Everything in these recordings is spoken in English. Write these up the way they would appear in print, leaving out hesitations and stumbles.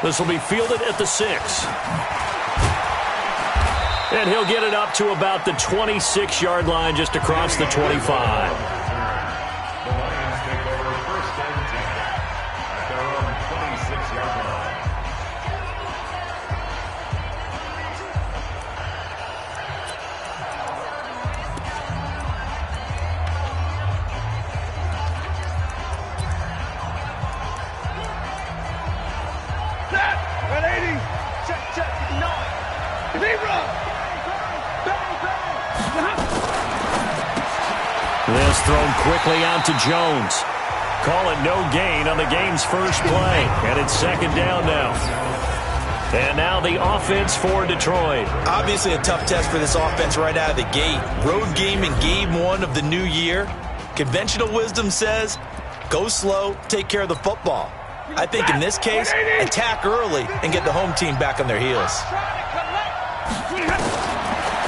This will be fielded at the 6. And he'll get it up to about the 26-yard line, just across the 25. This thrown quickly out to Jones. Call it no gain on the game's first play. And it's second down now. And now the offense for Detroit. Obviously a tough test for this offense right out of the gate. Road game in game 1 of the new year. Conventional wisdom says, go slow, take care of the football. I think in this case, attack early and get the home team back on their heels.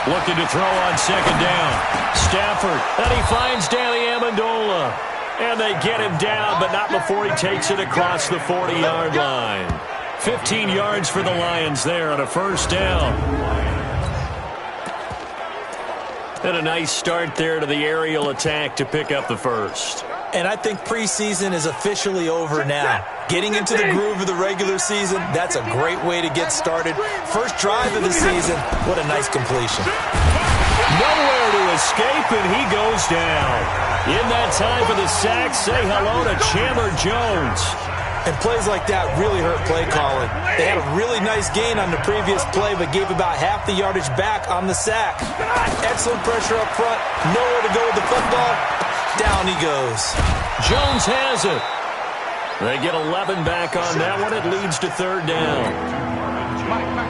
Looking to throw on second down. Stafford, and he finds Danny Amendola. And they get him down, but not before he takes it across the 40-yard line. 15 yards for the Lions there on a first down. And a nice start there to the aerial attack to pick up the first. And I think preseason is officially over now. Getting into the groove of the regular season, that's a great way to get started. First drive of the season, what a nice completion. Nowhere to escape, and he goes down. In that time for the sack, say hello to Chandler Jones. And plays like that really hurt play calling. They had a really nice gain on the previous play, but gave about half the yardage back on the sack. Excellent pressure up front. Nowhere to go with the football. Down he goes. Jones has it. They get 11 back on that one. It leads to third down.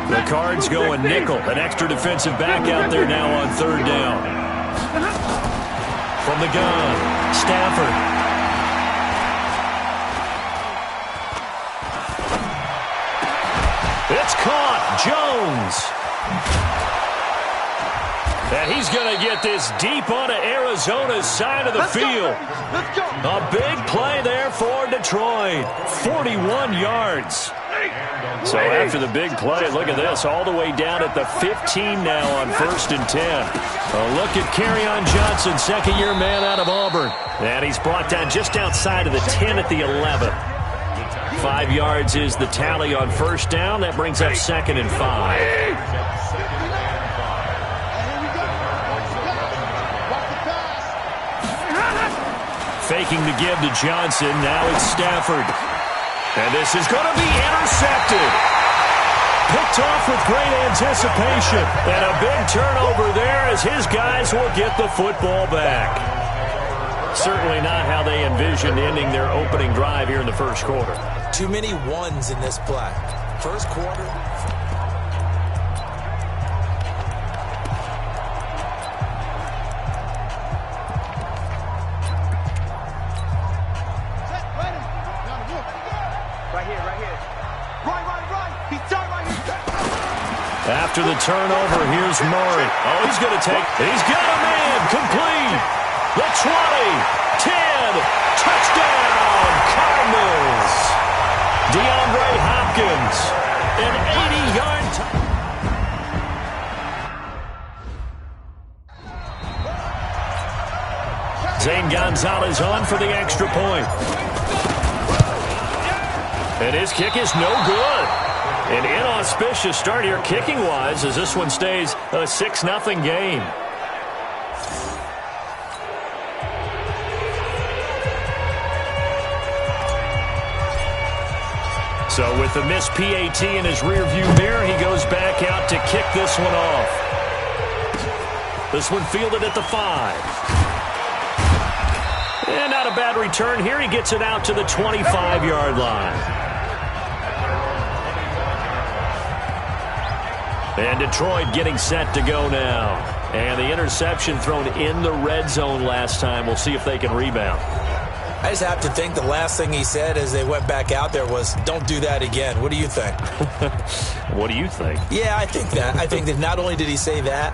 The Cards go a nickel. An extra defensive back out there now on third down. From the gun, Stafford. It's caught. Jones. And he's going to get this deep onto Arizona's side of the field. A big play there for Detroit. 41 yards. So after the big play, look at this, all the way down at the 15 now on 1st and 10. A look at Kerryon Johnson, second-year man out of Auburn. And he's brought down just outside of the 10 at the 11. 5 yards is the tally on first down. That brings up 2nd and 5. Faking the give to Johnson. Now it's Stafford. And this is going to be intercepted. Picked off with great anticipation. And a big turnover there as his guys will get the football back. Certainly not how they envisioned ending their opening drive here in the first quarter. Too many ones in this play. First quarter. After the turnover, here's Murray. Oh, he's going to take. He's got a man. Complete. The 20. 10. Touchdown. Cardinals. DeAndre Hopkins. An 80-yard. Zane Gonzalez on for the extra point. And his kick is no good. An inauspicious start here kicking-wise as this one stays a 6-0 game. So with the missed PAT in his rearview mirror, he goes back out to kick this one off. This one fielded at the 5. And not a bad return here. He gets it out to the 25-yard line. And Detroit getting set to go now. And the interception thrown in the red zone last time. We'll see if they can rebound. I just have to think the last thing he said as they went back out there was, don't do that again. What do you think? What do you think? Yeah, I think that. I think that not only did he say that,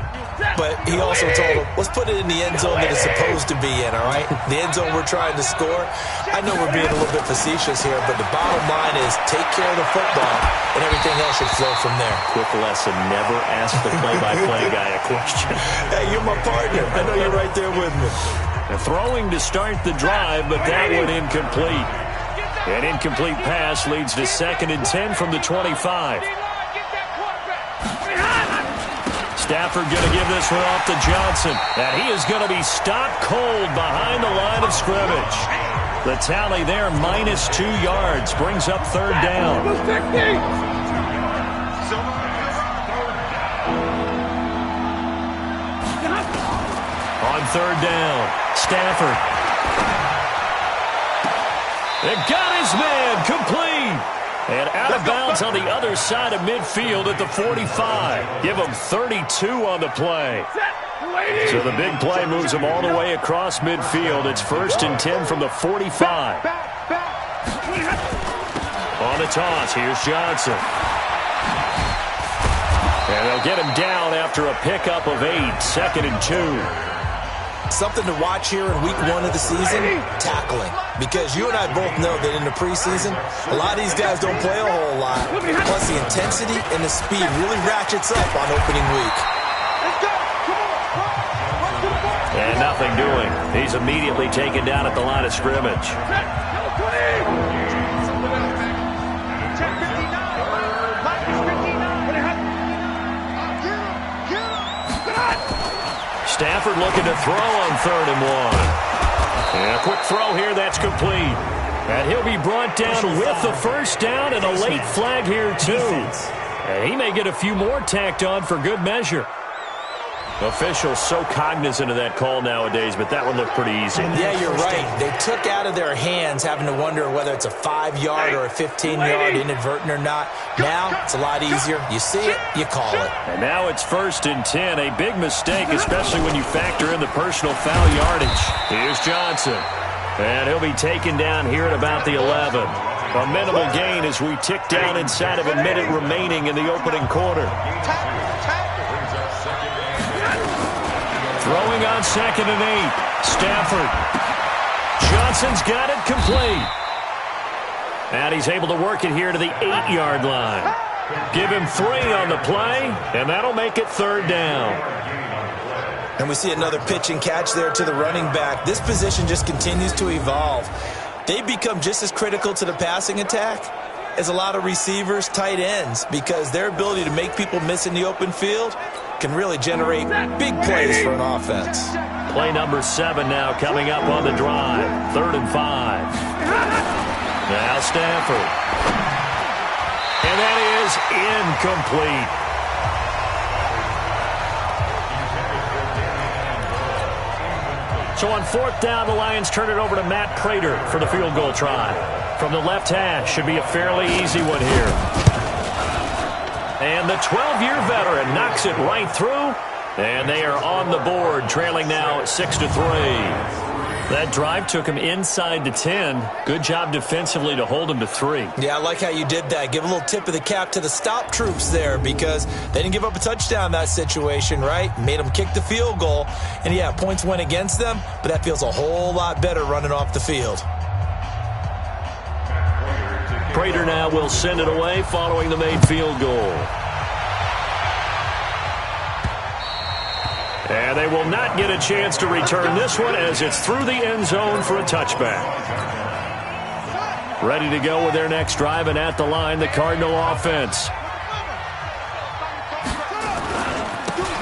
but he also told him, let's put it in the end zone that it's supposed to be in, all right? The end zone we're trying to score. I know we're being a little bit facetious here, but the bottom line is take care of the football, and everything else should flow from there. Quick lesson, never ask the play-by-play guy a question. Hey, you're my partner. I know you're right there with me. And throwing to start the drive, but that one incomplete. An incomplete pass leads to 2nd and 10 from the 25. Stafford going to give this one off to Johnson. And he is going to be stopped cold behind the line of scrimmage. The tally there, -2 yards, brings up 3rd down. On 3rd down, Stafford. It got his man complete. And out of bounds on the other side of midfield at the 45. Give him 32 on the play. So the big play moves him all the way across midfield. It's 1st and 10 from the 45. On the toss, here's Johnson. And they'll get him down after a pickup of 8, 2nd and 2. Something to watch here in week 1 of the season, tackling. Because you and I both know that in the preseason, a lot of these guys don't play a whole lot. Plus the intensity and the speed really ratchets up on opening week. And nothing doing. He's immediately taken down at the line of scrimmage. Stafford looking to throw on 3rd and 1. And a quick throw here, that's complete. And he'll be brought down with the 1st down and a late flag here, too. And he may get a few more tacked on for good measure. Officials so cognizant of that call nowadays, but that one looked pretty easy. Yeah, you're right. They took out of their hands having to wonder whether it's a 5-yard or a 15-yard inadvertent or not. Now, it's a lot easier. You see it, you call it. And now it's 1st and 10. A big mistake, especially when you factor in the personal foul yardage. Here's Johnson. And he'll be taken down here at about the 11. A minimal gain as we tick down inside of a minute remaining in the opening quarter. Throwing on 2nd and 8. Stafford. Johnson's got it complete. And he's able to work it here to the 8-yard line. Give him 3 on the play, and that'll make it 3rd down. And we see another pitch and catch there to the running back. This position just continues to evolve. They become just as critical to the passing attack as a lot of receivers, tight ends, because their ability to make people miss in the open field can really generate big plays for an offense. Play number 7 now coming up on the drive. 3rd and 5. Now Stafford. And that is incomplete. So on 4th down, the Lions turn it over to Matt Prater for the field goal try. From the left hash, should be a fairly easy one here. And the 12-year veteran knocks it right through. And they are on the board, trailing now 6-3. That drive took him inside the 10. Good job defensively to hold him to 3. Yeah, I like how you did that. Give a little tip of the cap to the stop troops there because they didn't give up a touchdown in that situation, right? Made them kick the field goal. And, yeah, points went against them, but that feels a whole lot better running off the field. Prater now will send it away following the made field goal. And they will not get a chance to return this one as it's through the end zone for a touchback. Ready to go with their next drive, and at the line, the Cardinal offense.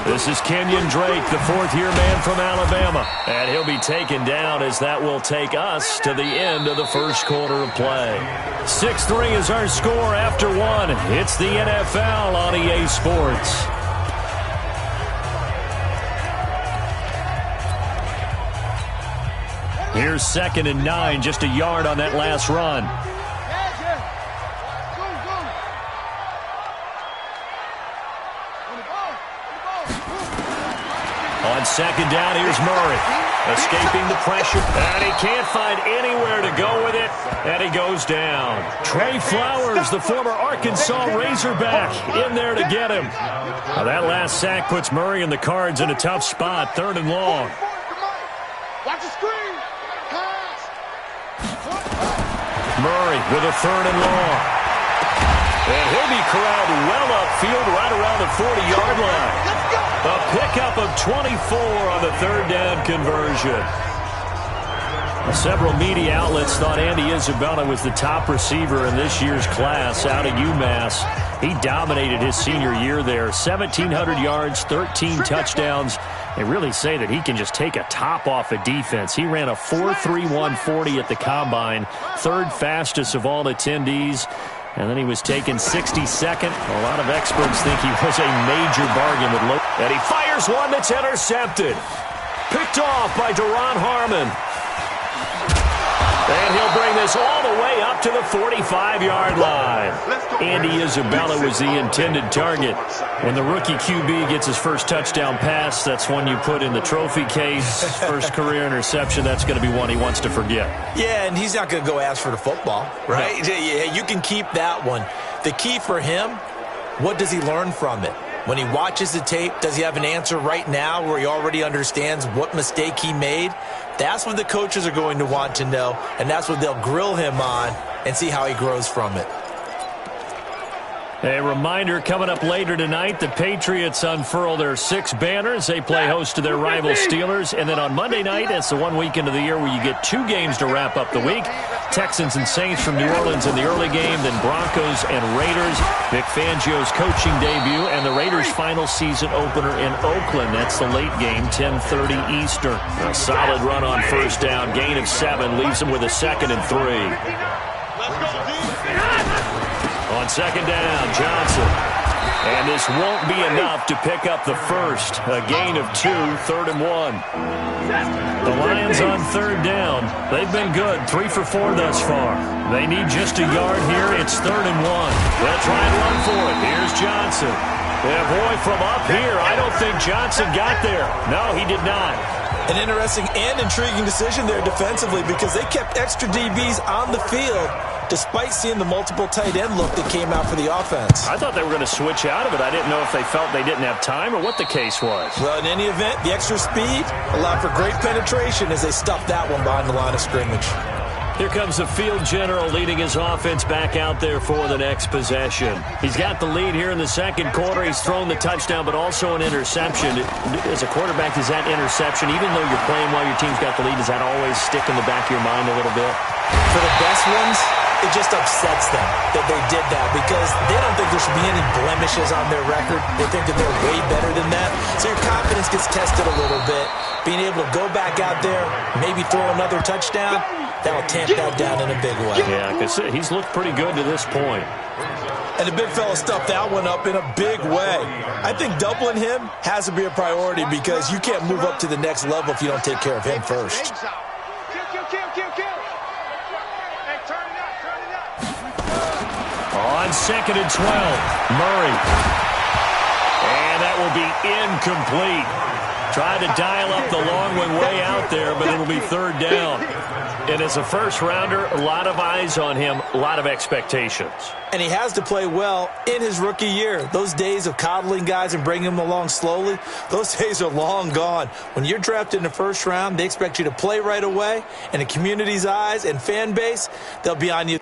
This is Kenyon Drake, the 4th-year man from Alabama. And he'll be taken down as that will take us to the end of the first quarter of play. 6-3 is our score after 1. It's the NFL on EA Sports. Here's 2nd and 9, just a yard on that last run. On second down. Here's Murray, escaping the pressure, and he can't find anywhere to go with it, and he goes down. Trey Flowers, the former Arkansas Razorback, in there to get him. Now that last sack puts Murray and the Cards in a tough spot, 3rd and long. Watch the screen. Murray with a 3rd and long. And he'll be corralled well upfield right around the 40-yard line. A pickup of 24 on the 3rd down conversion. Several media outlets thought Andy Isabella was the top receiver in this year's class out of UMass. He dominated his senior year there. 1,700 yards, 13 touchdowns. They really say that he can just take a top off a defense. He ran a 4.31 40 at the Combine, 3rd fastest of all attendees. And then he was taken 62nd. A lot of experts think he was a major bargain with low. And he fires one that's intercepted. Picked off by Deron Harmon. And he'll bring this all the way up to the 45-yard line. Andy Isabella was the intended target. When the rookie QB gets his first touchdown pass, that's one you put in the trophy case. First career interception, that's going to be one he wants to forget. Yeah, and he's not going to go ask for the football, right? No. Yeah, you can keep that one. The key for him, what does he learn from it? When he watches the tape, does he have an answer right now where he already understands what mistake he made? That's what the coaches are going to want to know, and that's what they'll grill him on and see how he grows from it. A reminder coming up later tonight, the Patriots unfurl their 6 banners. They play host to their rival Steelers. And then on Monday night, it's the one weekend of the year where you get 2 games to wrap up the week. Texans and Saints from New Orleans in the early game, then Broncos and Raiders. Vic Fangio's coaching debut and the Raiders' final season opener in Oakland. That's the late game, 10:30 Eastern. A solid run on first down, gain of 7, leaves them with a 2nd and 3. On second down, Johnson. And this won't be enough to pick up the first. A gain of 2, 3rd and 1. The Lions on 3rd down. They've been good, 3 for 4 thus far. They need just a yard here. It's 3rd and 1. They'll try and run for it. Here's Johnson. Yeah, boy, from up here, I don't think Johnson got there. No, he did not. An interesting and intriguing decision there defensively because they kept extra DBs on the field despite seeing the multiple tight end look that came out for the offense. I thought they were going to switch out of it. I didn't know if they felt they didn't have time or what the case was. Well, in any event, the extra speed allowed for great penetration as they stuffed that one behind the line of scrimmage. Here comes the field general leading his offense back out there for the next possession. He's got the lead here in the second quarter. He's thrown the touchdown, but also an interception. As a quarterback, is that interception, even though you're playing while your team's got the lead, does that always stick in the back of your mind a little bit? For the best ones, it just upsets them that they did that because they don't think there should be any blemishes on their record. They think that they're way better than that. So your confidence gets tested a little bit. Being able to go back out there, maybe throw another touchdown, that'll tamp that down in a big way. Yeah, because he's looked pretty good to this point. And the big fella stuffed that one up in a big way. I think doubling him has to be a priority because you can't move up to the next level if you don't take care of him first. On 2nd and 12, Murray. And that will be incomplete. Tried to dial up the long one way out there, but it'll be 3rd down. And as a first-rounder, a lot of eyes on him, a lot of expectations. And he has to play well in his rookie year. Those days of coddling guys and bringing them along slowly, those days are long gone. When you're drafted in the first round, they expect you to play right away. And the community's eyes and fan base, they'll be on you.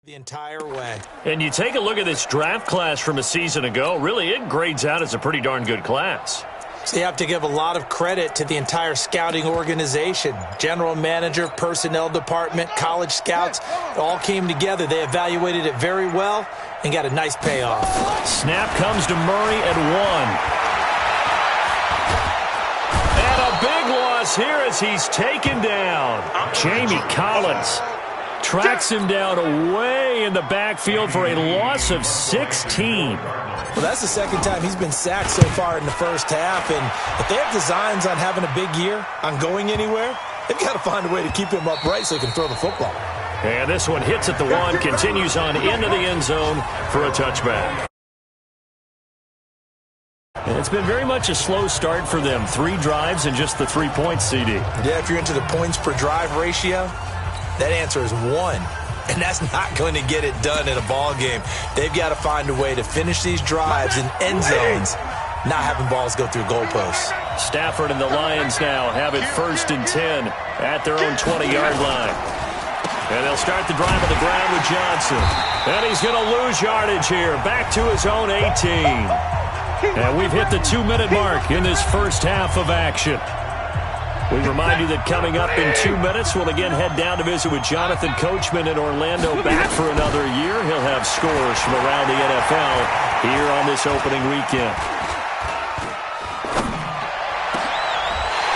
The entire way. And you take a look at this draft class from a season ago, really it grades out as a pretty darn good class. So you have to give a lot of credit to the entire scouting organization. General manager, personnel department, college scouts, it all came together. They evaluated it very well and got a nice payoff. Snap comes to Murray at 1. And a big loss here as he's taken down. Jamie Collins tracks him down away in the backfield for a loss of 16. Well, that's the second time he's been sacked so far in the first half, and if they have designs on having a big year, on going anywhere, they've got to find a way to keep him upright so he can throw the football. And this one hits at the 1, continues on into the end zone for a touchback. And it's been very much a slow start for them. 3 drives and just the 3 points, CD. Yeah, if you're into the points per drive ratio, that answer is 1. And that's not going to get it done in a ball game. They've got to find a way to finish these drives in end zones, not having balls go through goalposts. Stafford and the Lions now have it 1st and 10 at their own 20-yard line. And they'll start the drive on the ground with Johnson. And he's going to lose yardage here. Back to his own 18. And we've hit the 2-minute mark in this first half of action. We remind you that coming up in 2 minutes, we'll again head down to visit with Jonathan Coachman in Orlando, back for another year. He'll have scores from around the NFL here on this opening weekend.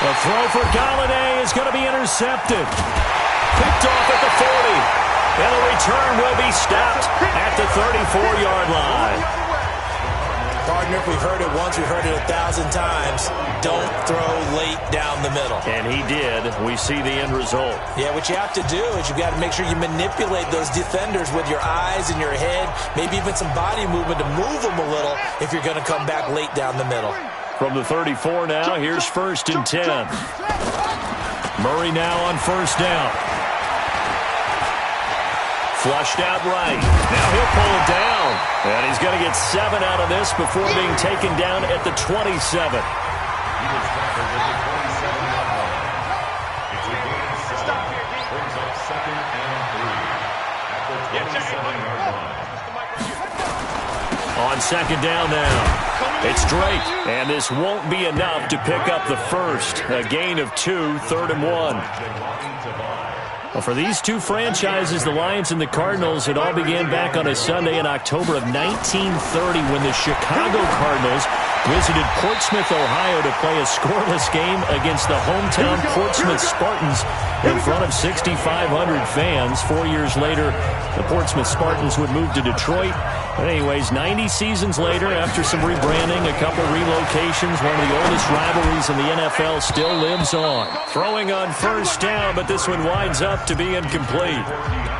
A throw for Galladay is going to be intercepted. Picked off at the 40. And the return will be stopped at the 34-yard line. Partner, if we've heard it once, we've heard it 1,000 times. Don't throw late down the middle. And he did. We see the end result. Yeah, what you have to do is you've got to make sure you manipulate those defenders with your eyes and your head, maybe even some body movement to move them a little if you're going to come back late down the middle. From the 34 now, here's 1st and 10. Murray now on 1st down. Flushed out right. Now he'll pull it down. And he's going to get 7 out of this before being taken down at the 27. On 2nd down now. It's Drake. And this won't be enough to pick up the first. A gain of 2, 3rd and 1. Well, for these two franchises, the Lions and the Cardinals, it all began back on a Sunday in October of 1930 when the Chicago Cardinals visited Portsmouth, Ohio to play a scoreless game against the hometown Portsmouth Spartans in front of 6,500 fans. 4 years later, the Portsmouth Spartans would move to Detroit. But anyways, 90 seasons later, after some rebranding, a couple relocations, one of the oldest rivalries in the NFL still lives on. Throwing on 1st down, but this one winds up to be incomplete.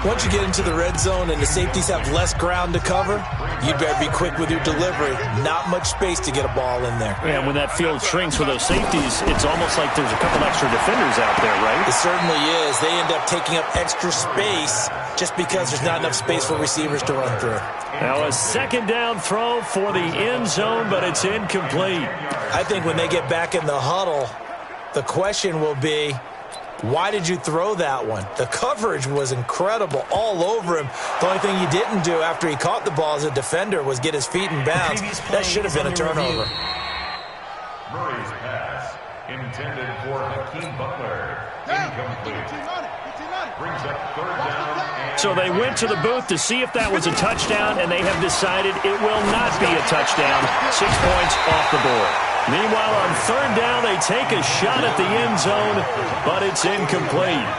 Once you get into the red zone and the safeties have less ground to cover, you'd better be quick with your delivery. Not much space to get a ball in there. And when that field shrinks with those safeties, it's almost like there's a couple extra defenders out there, right? It certainly is. They end up taking up extra space just because there's not enough space for receivers to run through. Now a 2nd down throw for the end zone, but it's incomplete. I think when they get back in the huddle, the question will be, why did you throw that one? The coverage was incredible all over him. The only thing he didn't do after he caught the ball as a defender was get his feet in bounds. That should have been a turnover. Murray's pass intended for Hakeem Butler. Incomplete. Brings up 3rd down. So they went to the booth to see if that was a touchdown, and they have decided it will not be a touchdown. 6 points off the board. Meanwhile, on 3rd down, they take a shot at the end zone, but it's incomplete.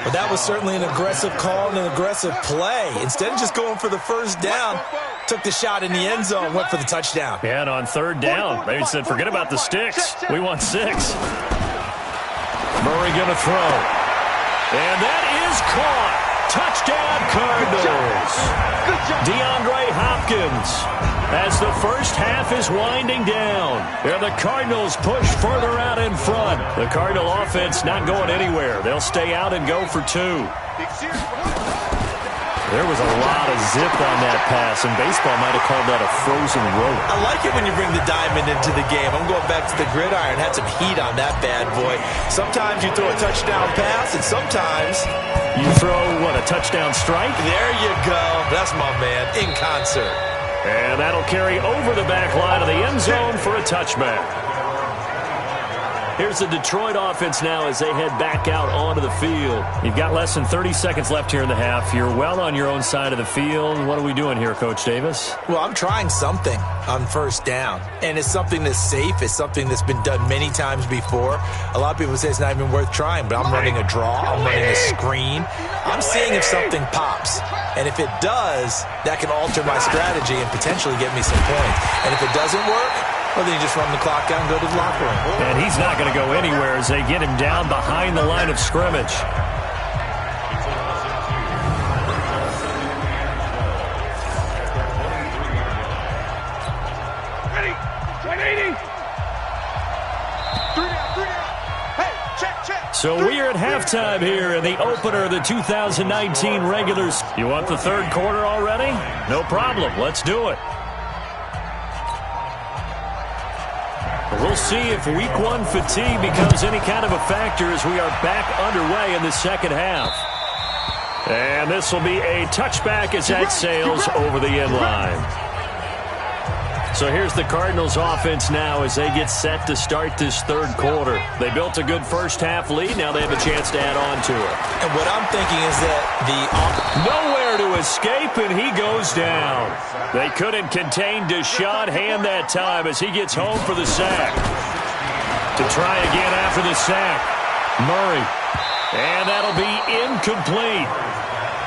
But that was certainly an aggressive call and an aggressive play. Instead of just going for the 1st down, took the shot in the end zone, went for the touchdown. And on 3rd down, they said, forget about the sticks. We want 6. Murray going to throw. And that is caught. Touchdown, Cardinals. DeAndre Hopkins, as the first half is winding down. And the Cardinals push further out in front. The Cardinal offense not going anywhere. They'll stay out and go for 2. There was a lot of zip on that pass, and baseball might have called that a frozen rope. I like it when you bring the diamond into the game. I'm going back to the gridiron. Had some heat on that bad boy. Sometimes you throw a touchdown pass, and sometimes you throw, what, a touchdown strike? There you go. That's my man, in concert. And that'll carry over the back line of the end zone for a touchback. Here's the Detroit offense now as they head back out onto the field. You've got less than 30 seconds left here in the half. You're well on your own side of the field. What are we doing here, Coach Davis? Well, I'm trying something on first down, and it's something that's safe. It's something that's been done many times before. A lot of people say it's not even worth trying, but I'm running a draw. I'm running a screen. I'm seeing if something pops, and if it does, that can alter my strategy and potentially get me some points. And if it doesn't work, well, then you just run the clock out and go to the locker room. And he's not going to go anywhere as they get him down behind the line of scrimmage. Ready? 180. Hey, check. So we are at halftime here in the opener of the 2019 regulars. You want the third quarter already? No problem. Let's do it. We'll see if week one fatigue becomes any kind of a factor as we are back underway in the second half. And this will be a touchback as that sails over the end line. So here's the Cardinals offense now as they get set to start this third quarter. They built a good first half lead. Now they have a chance to add on to it. And what I'm thinking is that nowhere to escape, and he goes down. They couldn't contain Deshaun Hand that time as he gets home for the sack. To try again after the sack, Murray. And that'll be incomplete.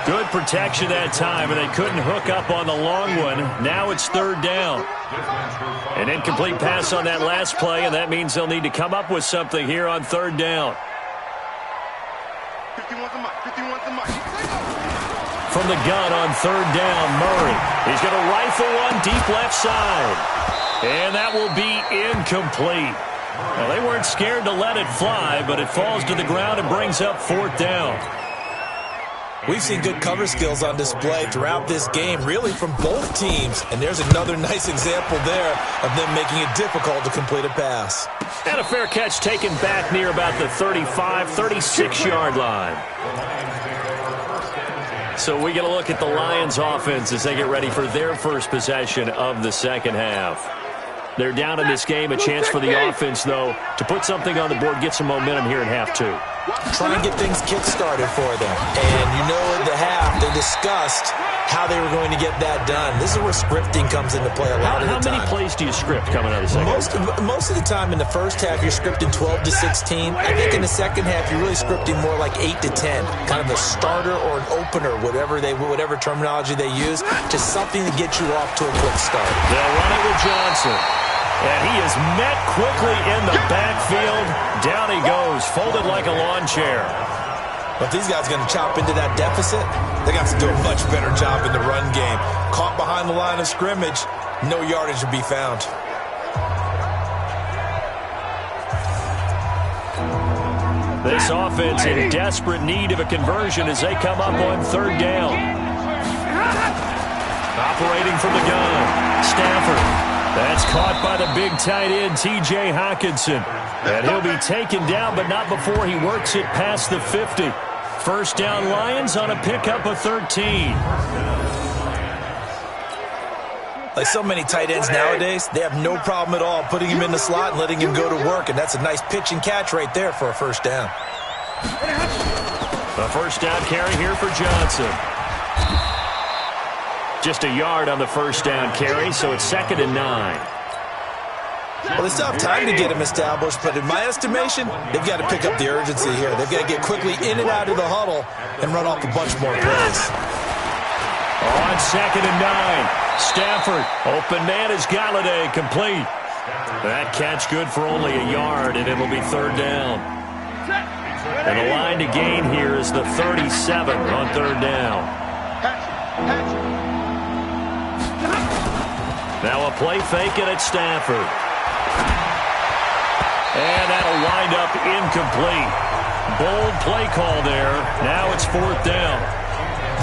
Good protection that time, and they couldn't hook up on the long one. Now it's third down. An incomplete pass on that last play, and that means they'll need to come up with something here on third down. 51's the mic. From the gun on third down, Murray. He's going to rifle one deep left side. And that will be incomplete. Well, they weren't scared to let it fly, but it falls to the ground and brings up fourth down. We've seen good cover skills on display throughout this game, really from both teams. And there's another nice example there of them making it difficult to complete a pass. And a fair catch taken back near about the 35, 36-yard line. So we get a look at the Lions offense as they get ready for their first possession of the second half. They're down in this game. A chance for the offense, though, to put something on the board, get some momentum here in half two. Try and get things kick-started for them. And you know at the half, they discussed how they were going to get that done. This is where scripting comes into play a lot of the time. How many plays do you script coming out of the second half? Most of the time in the first half, you're scripting 12 to 16. I think in the second half, you're really scripting more like 8 to 10. Kind of a starter or an opener, whatever terminology they use, just something to get you off to a quick start. They'll run it with Johnson. And he is met quickly in the backfield. Down he goes, folded like a lawn chair. But these guys are going to chop into that deficit. They got to do a much better job in the run game. Caught behind the line of scrimmage, no yardage to be found. This offense in desperate need of a conversion as they come up on third down. Operating from the gun, Stafford. That's caught by the big tight end, T.J. Hockenson. And he'll be taken down, but not before he works it past the 50. First down Lions on a pickup of 13. Like so many tight ends nowadays, they have no problem at all putting him in the slot and letting him go to work. And that's a nice pitch and catch right there for a first down. A first down carry here for Johnson. Just a yard on the first down carry, so it's 2nd and 9. Well, they still have time to get him established, but in my estimation, they've got to pick up the urgency here. They've got to get quickly in and out of the huddle and run off a bunch more plays. On 2nd and 9, Stafford. Open man is Galladay, complete. That catch good for only a yard, and it'll be third down. And the line to gain here is the 37 on third down. Now a play fake it at Stafford. And that'll wind up incomplete. Bold play call there. Now it's fourth down.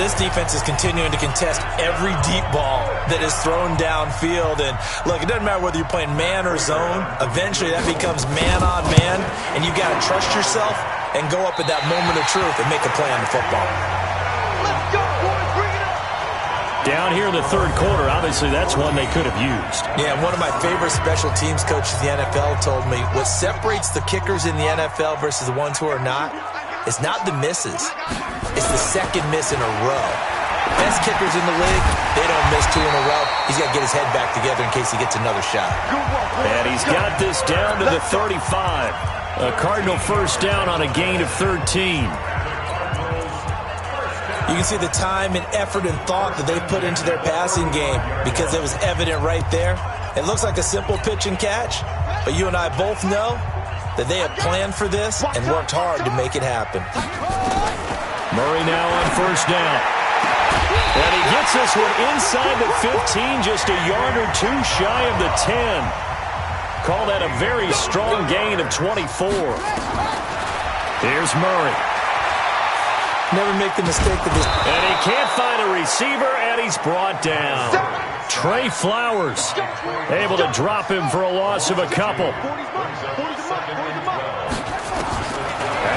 This defense is continuing to contest every deep ball that is thrown downfield. And look, it doesn't matter whether you're playing man or zone. Eventually that becomes man on man. And you've got to trust yourself and go up at that moment of truth and make a play on the football. Let's go, boys. Bring it up. Down here in the third quarter, obviously that's one they could have used. Yeah, one of my favorite special teams coaches in the NFL told me what separates the kickers in the NFL versus the ones who are not is not the misses. It's the second miss in a row. Best kickers in the league, they don't miss 2 in a row. He's got to get his head back together in case he gets another shot. And he's got this down to the 35. A Cardinal first down on a gain of 13. You can see the time and effort and thought that they put into their passing game because it was evident right there. It looks like a simple pitch and catch, but you and I both know that they have planned for this and worked hard to make it happen. Murray now on first down. And he gets this one inside the 15, just a yard or two shy of the 10. Call that a very strong gain of 24. Here's Murray. Never make the mistake of this. And he can't find a receiver, and he's brought down. Trey Flowers able to drop him for a loss of a couple.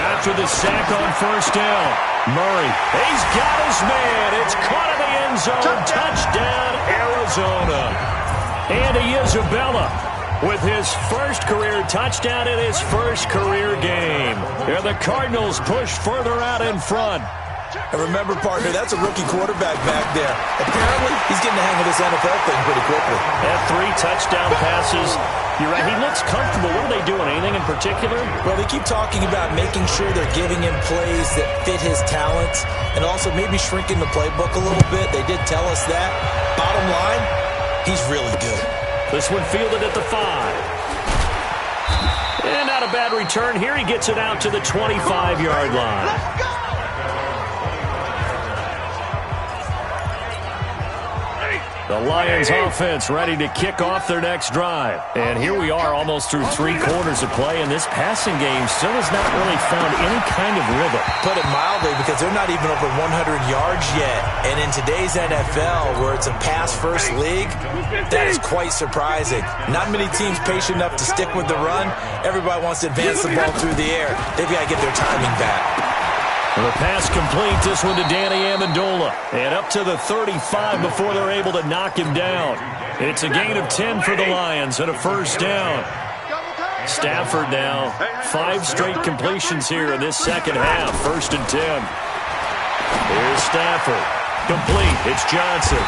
After the sack on first down, Murray, he's got his man. It's caught in the end zone. Touchdown, Arizona. Andy Isabella with his first career touchdown in his first career game. And the Cardinals push further out in front. And remember, partner, that's a rookie quarterback back there. Apparently, he's getting the hang of this NFL thing pretty quickly. Had 3 touchdown passes. You're right, he looks comfortable. What are they doing? Anything in particular? Well, they keep talking about making sure they're giving him plays that fit his talents and also maybe shrinking the playbook a little bit. They did tell us that. Bottom line, he's really good. This one fielded at the 5. And not a bad return here. He gets it out to the 25-yard line. The Lions offense ready to kick off their next drive. And here we are almost through 3 quarters of play, and this passing game still has not really found any kind of rhythm. Put it mildly, because they're not even over 100 yards yet. And in today's NFL, where it's a pass-first league, that is quite surprising. Not many teams patient enough to stick with the run. Everybody wants to advance the ball through the air. They've got to get their timing back. The pass complete, this one to Danny Amendola. And up to the 35 before they're able to knock him down. It's a gain of 10 for the Lions and a first down. Stafford now, 5 straight completions here in this second half. 1st and 10. Here's Stafford. Complete. It's Johnson.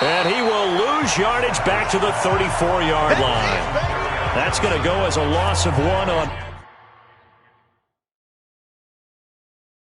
And he will lose yardage back to the 34-yard line. That's going to go as a loss of 1 on...